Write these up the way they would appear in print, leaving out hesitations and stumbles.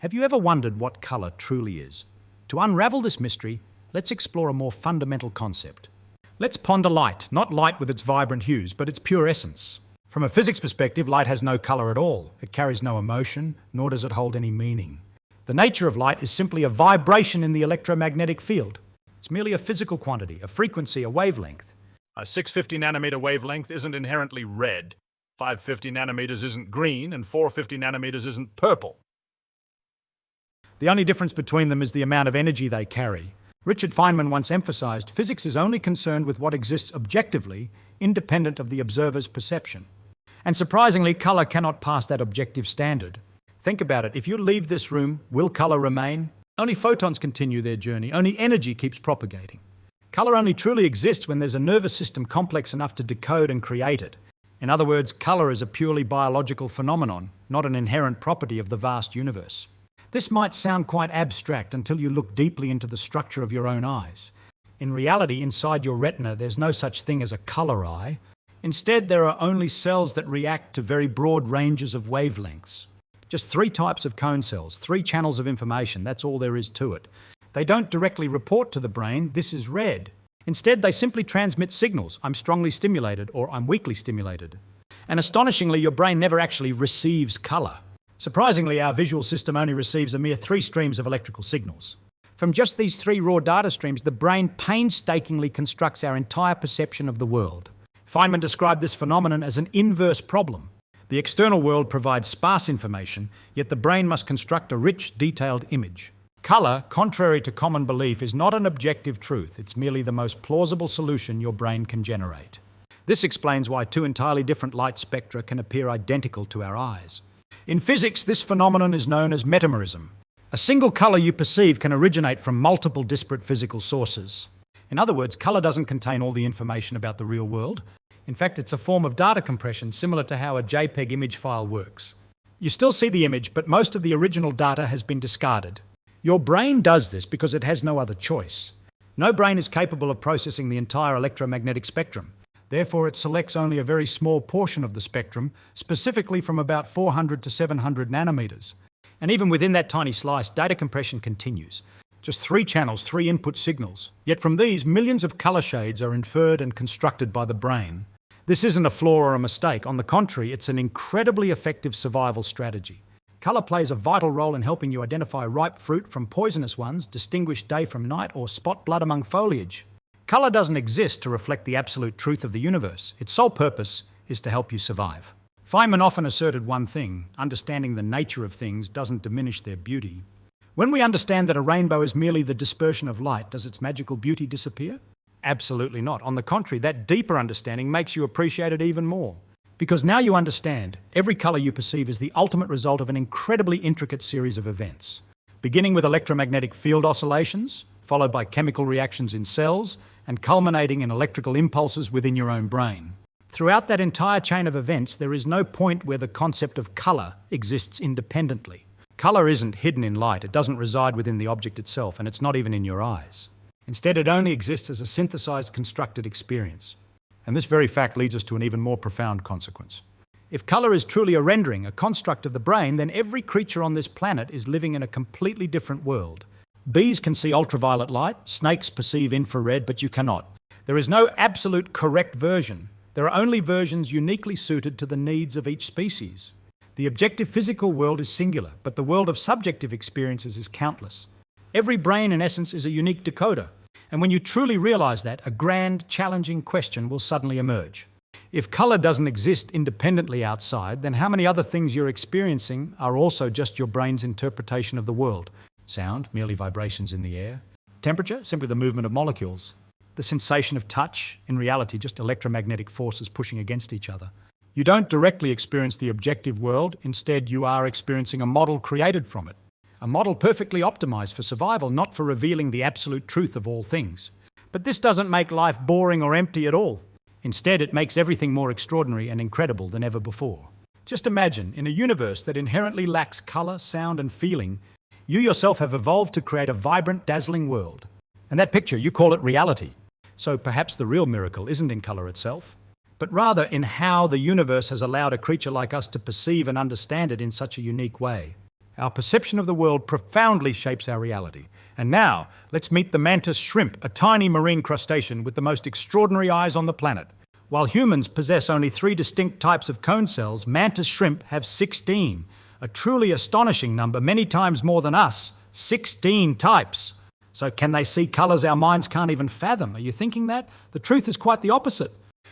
Have you ever wondered what color truly is? To unravel this mystery, let's explore a more fundamental concept. Let's ponder light, not light with its vibrant hues, but its pure essence. From a physics perspective, light has no color at all. It carries no emotion, nor does it hold any meaning. The nature of light is simply a vibration in the electromagnetic field. It's merely a physical quantity, a frequency, a wavelength. A 650 nanometer wavelength isn't inherently red. 550 nanometers isn't green, and 450 nanometers isn't purple. The only difference between them is the amount of energy they carry. Richard Feynman once emphasized, physics is only concerned with what exists objectively, independent of the observer's perception. And surprisingly, color cannot pass that objective standard. Think about it. If you leave this room, will color remain? Only photons continue their journey. Only energy keeps propagating. Color only truly exists when there's a nervous system complex enough to decode and create it. In other words, color is a purely biological phenomenon, not an inherent property of the vast universe. This might sound quite abstract until you look deeply into the structure of your own eyes. In reality, inside your retina, there's no such thing as a color eye. Instead, there are only cells that react to very broad ranges of wavelengths. Just 3 types of cone cells, 3 channels of information, that's all there is to it. They don't directly report to the brain, this is red. Instead, they simply transmit signals, I'm strongly stimulated or I'm weakly stimulated. And astonishingly, your brain never actually receives color. Surprisingly, our visual system only receives a mere 3 streams of electrical signals. From just these 3 raw data streams, the brain painstakingly constructs our entire perception of the world. Feynman described this phenomenon as an inverse problem. The external world provides sparse information, yet the brain must construct a rich, detailed image. Color, contrary to common belief, is not an objective truth. It's merely the most plausible solution your brain can generate. This explains why 2 entirely different light spectra can appear identical to our eyes. In physics, this phenomenon is known as metamerism. A single color you perceive can originate from multiple disparate physical sources. In other words, color doesn't contain all the information about the real world. In fact, it's a form of data compression similar to how a JPEG image file works. You still see the image, but most of the original data has been discarded. Your brain does this because it has no other choice. No brain is capable of processing the entire electromagnetic spectrum. Therefore, it selects only a very small portion of the spectrum, specifically from about 400 to 700 nanometers. And even within that tiny slice, data compression continues. Just 3 channels, 3 input signals. Yet from these, millions of color shades are inferred and constructed by the brain. This isn't a flaw or a mistake. On the contrary, it's an incredibly effective survival strategy. Color plays a vital role in helping you identify ripe fruit from poisonous ones, distinguish day from night, or spot blood among foliage. Color doesn't exist to reflect the absolute truth of the universe. Its sole purpose is to help you survive. Feynman often asserted one thing: understanding the nature of things doesn't diminish their beauty. When we understand that a rainbow is merely the dispersion of light, does its magical beauty disappear? Absolutely not. On the contrary, that deeper understanding makes you appreciate it even more. Because now you understand, every color you perceive is the ultimate result of an incredibly intricate series of events. Beginning with electromagnetic field oscillations, followed by chemical reactions in cells, and culminating in electrical impulses within your own brain. Throughout that entire chain of events, there is no point where the concept of color exists independently. Color isn't hidden in light, it doesn't reside within the object itself, and it's not even in your eyes. Instead, it only exists as a synthesized, constructed experience. And this very fact leads us to an even more profound consequence. If color is truly a rendering, a construct of the brain, then every creature on this planet is living in a completely different world. Bees can see ultraviolet light, snakes perceive infrared, but you cannot. There is no absolute correct version. There are only versions uniquely suited to the needs of each species. The objective physical world is singular, but the world of subjective experiences is countless. Every brain, in essence, is a unique decoder. And when you truly realize that, a grand, challenging question will suddenly emerge. If color doesn't exist independently outside, then how many other things you're experiencing are also just your brain's interpretation of the world? Sound, merely vibrations in the air. Temperature, simply the movement of molecules. The sensation of touch, in reality, just electromagnetic forces pushing against each other. You don't directly experience the objective world, instead you are experiencing a model created from it. A model perfectly optimized for survival, not for revealing the absolute truth of all things. But this doesn't make life boring or empty at all. Instead, it makes everything more extraordinary and incredible than ever before. Just imagine, in a universe that inherently lacks color, sound, and feeling, you yourself have evolved to create a vibrant, dazzling world. And that picture, you call it reality. So perhaps the real miracle isn't in color itself, but rather in how the universe has allowed a creature like us to perceive and understand it in such a unique way. Our perception of the world profoundly shapes our reality. And now, let's meet the mantis shrimp, a tiny marine crustacean with the most extraordinary eyes on the planet. While humans possess only 3 distinct types of cone cells, mantis shrimp have 16. A truly astonishing number, many times more than us. 16 types. So can they see colors our minds can't even fathom? Are you thinking that? The truth is quite the opposite.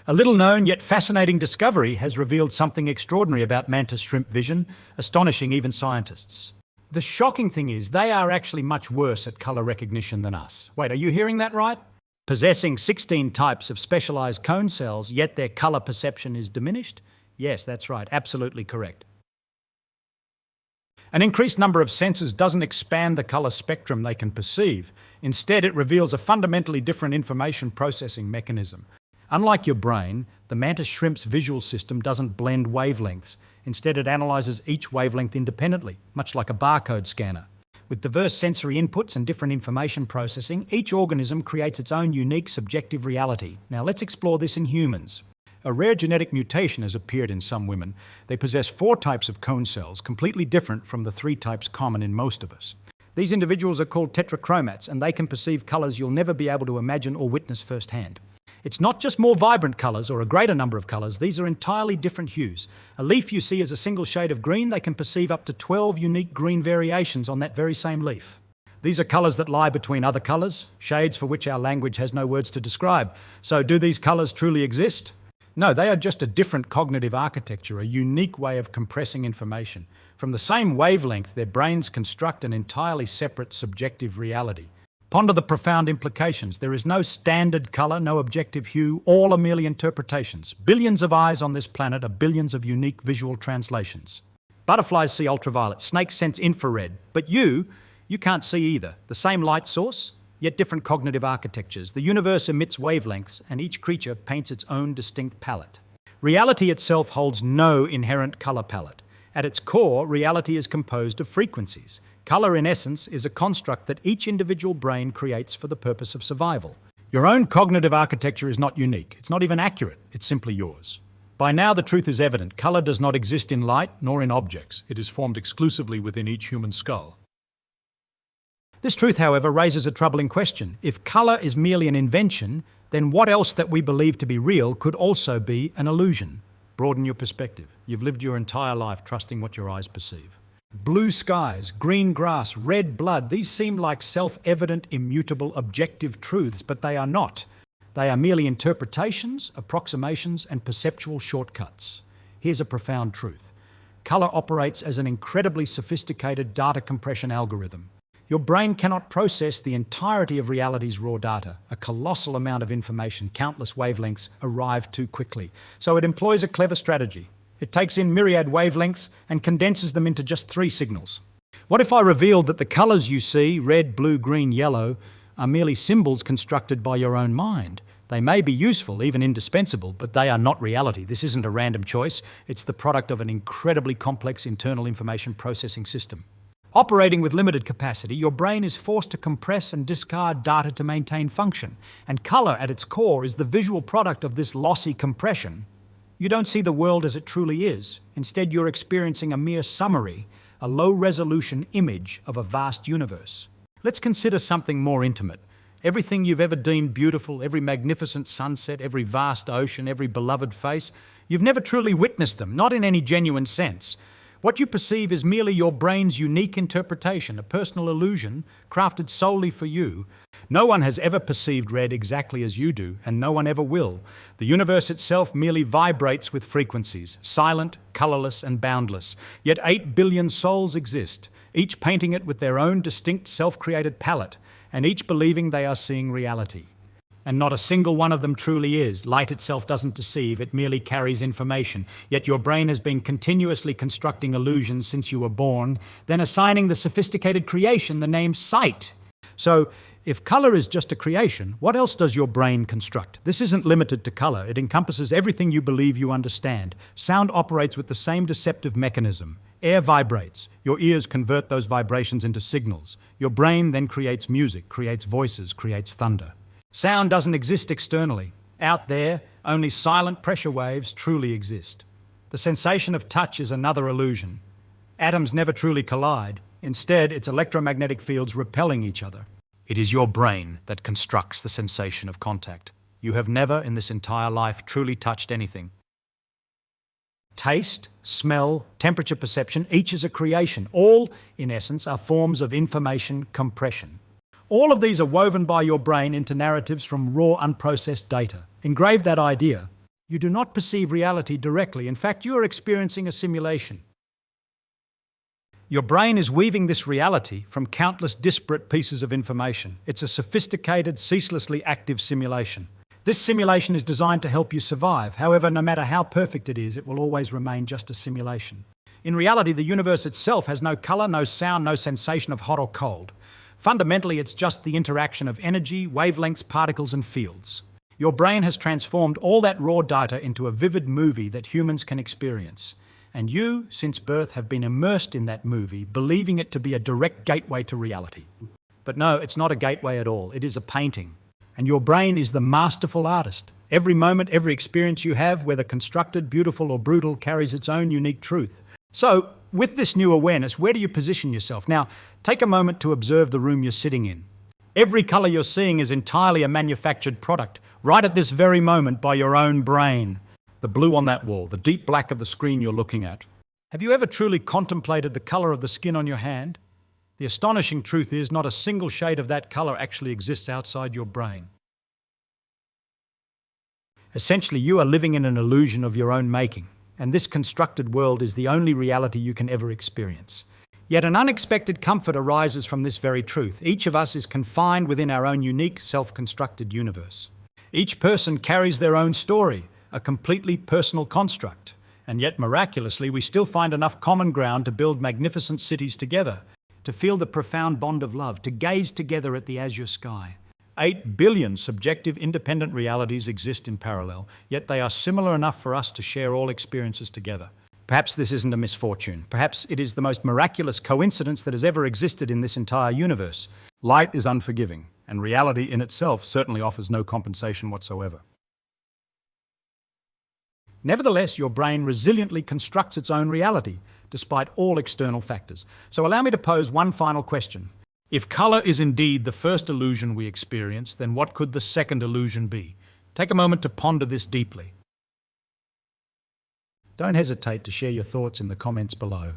A little known yet fascinating discovery has revealed something extraordinary about mantis shrimp vision, astonishing even scientists. The shocking thing is they are actually much worse at color recognition than us. Wait, are you hearing that right? Possessing 16 types of specialized cone cells, yet their color perception is diminished? Yes, that's right, absolutely correct. An increased number of sensors doesn't expand the color spectrum they can perceive. Instead, it reveals a fundamentally different information processing mechanism. Unlike your brain, the mantis shrimp's visual system doesn't blend wavelengths. Instead, it analyzes each wavelength independently, much like a barcode scanner. With diverse sensory inputs and different information processing, each organism creates its own unique subjective reality. Now let's explore this in humans. A rare genetic mutation has appeared in some women. They possess 4 types of cone cells, completely different from the 3 types common in most of us. These individuals are called tetrachromats, and they can perceive colors you'll never be able to imagine or witness firsthand. It's not just more vibrant colors or a greater number of colors, these are entirely different hues. A leaf you see as a single shade of green, they can perceive up to 12 unique green variations on that very same leaf. These are colors that lie between other colors, shades for which our language has no words to describe. So do these colors truly exist? No, they are just a different cognitive architecture, a unique way of compressing information. From the same wavelength, their brains construct an entirely separate subjective reality. Ponder the profound implications. There is no standard color, no objective hue, all are merely interpretations. Billions of eyes on this planet are billions of unique visual translations. Butterflies see ultraviolet, snakes sense infrared, but you can't see either. The same light source, yet different cognitive architectures. The universe emits wavelengths, and each creature paints its own distinct palette. Reality itself holds no inherent color palette. At its core, reality is composed of frequencies. Color, in essence, is a construct that each individual brain creates for the purpose of survival. Your own cognitive architecture is not unique. It's not even accurate. It's simply yours. By now, the truth is evident. Color does not exist in light nor in objects. It is formed exclusively within each human skull. This truth, however, raises a troubling question. If color is merely an invention, then what else that we believe to be real could also be an illusion? Broaden your perspective. You've lived your entire life trusting what your eyes perceive. Blue skies, green grass, red blood, these seem like self-evident, immutable, objective truths, but they are not. They are merely interpretations, approximations, and perceptual shortcuts. Here's a profound truth. Color operates as an incredibly sophisticated data compression algorithm. Your brain cannot process the entirety of reality's raw data. A colossal amount of information, countless wavelengths, arrive too quickly. So it employs a clever strategy. It takes in myriad wavelengths and condenses them into just 3 signals. What if I revealed that the colors you see, red, blue, green, yellow, are merely symbols constructed by your own mind? They may be useful, even indispensable, but they are not reality. This isn't a random choice. It's the product of an incredibly complex internal information processing system. Operating with limited capacity, your brain is forced to compress and discard data to maintain function, and color at its core is the visual product of this lossy compression. You don't see the world as it truly is. Instead, you're experiencing a mere summary, a low-resolution image of a vast universe. Let's consider something more intimate. Everything you've ever deemed beautiful, every magnificent sunset, every vast ocean, every beloved face, you've never truly witnessed them, not in any genuine sense. What you perceive is merely your brain's unique interpretation, a personal illusion crafted solely for you. No one has ever perceived red exactly as you do, and no one ever will. The universe itself merely vibrates with frequencies, silent, colorless, and boundless. Yet 8 billion souls exist, each painting it with their own distinct self-created palette, and each believing they are seeing reality. And not a single one of them truly is. Light itself doesn't deceive, it merely carries information. Yet your brain has been continuously constructing illusions since you were born, then assigning the sophisticated creation the name sight. So, if color is just a creation, what else does your brain construct? This isn't limited to color. It encompasses everything you believe you understand. Sound operates with the same deceptive mechanism. Air vibrates. Your ears convert those vibrations into signals. Your brain then creates music, creates voices, creates thunder. Sound doesn't exist externally. Out there, only silent pressure waves truly exist. The sensation of touch is another illusion. Atoms never truly collide. Instead, it's electromagnetic fields repelling each other. It is your brain that constructs the sensation of contact. You have never in this entire life truly touched anything. Taste, smell, temperature perception, each is a creation. All, in essence, are forms of information compression. All of these are woven by your brain into narratives from raw, unprocessed data. Engrave that idea. You do not perceive reality directly. In fact, you are experiencing a simulation. Your brain is weaving this reality from countless disparate pieces of information. It's a sophisticated, ceaselessly active simulation. This simulation is designed to help you survive. However, no matter how perfect it is, it will always remain just a simulation. In reality, the universe itself has no color, no sound, no sensation of hot or cold. Fundamentally, it's just the interaction of energy, wavelengths, particles, and fields. Your brain has transformed all that raw data into a vivid movie that humans can experience. And you, since birth, have been immersed in that movie, believing it to be a direct gateway to reality. But no, it's not a gateway at all. It is a painting. And your brain is the masterful artist. Every moment, every experience you have, whether constructed, beautiful, or brutal, carries its own unique truth. So, with this new awareness, where do you position yourself? Now, take a moment to observe the room you're sitting in. Every color you're seeing is entirely a manufactured product, right at this very moment by your own brain. The blue on that wall, the deep black of the screen you're looking at. Have you ever truly contemplated the color of the skin on your hand? The astonishing truth is not a single shade of that color actually exists outside your brain. Essentially, you are living in an illusion of your own making, and this constructed world is the only reality you can ever experience. Yet an unexpected comfort arises from this very truth. Each of us is confined within our own unique, self-constructed universe. Each person carries their own story, a completely personal construct, and yet miraculously we still find enough common ground to build magnificent cities together, to feel the profound bond of love, to gaze together at the azure sky. 8 billion subjective independent realities exist in parallel, yet they are similar enough for us to share all experiences together. Perhaps this isn't a misfortune. Perhaps it is the most miraculous coincidence that has ever existed in this entire universe. Light is unforgiving, and reality in itself certainly offers no compensation whatsoever. Nevertheless, your brain resiliently constructs its own reality, despite all external factors. So allow me to pose one final question. If color is indeed the first illusion we experience, then what could the second illusion be? Take a moment to ponder this deeply. Don't hesitate to share your thoughts in the comments below.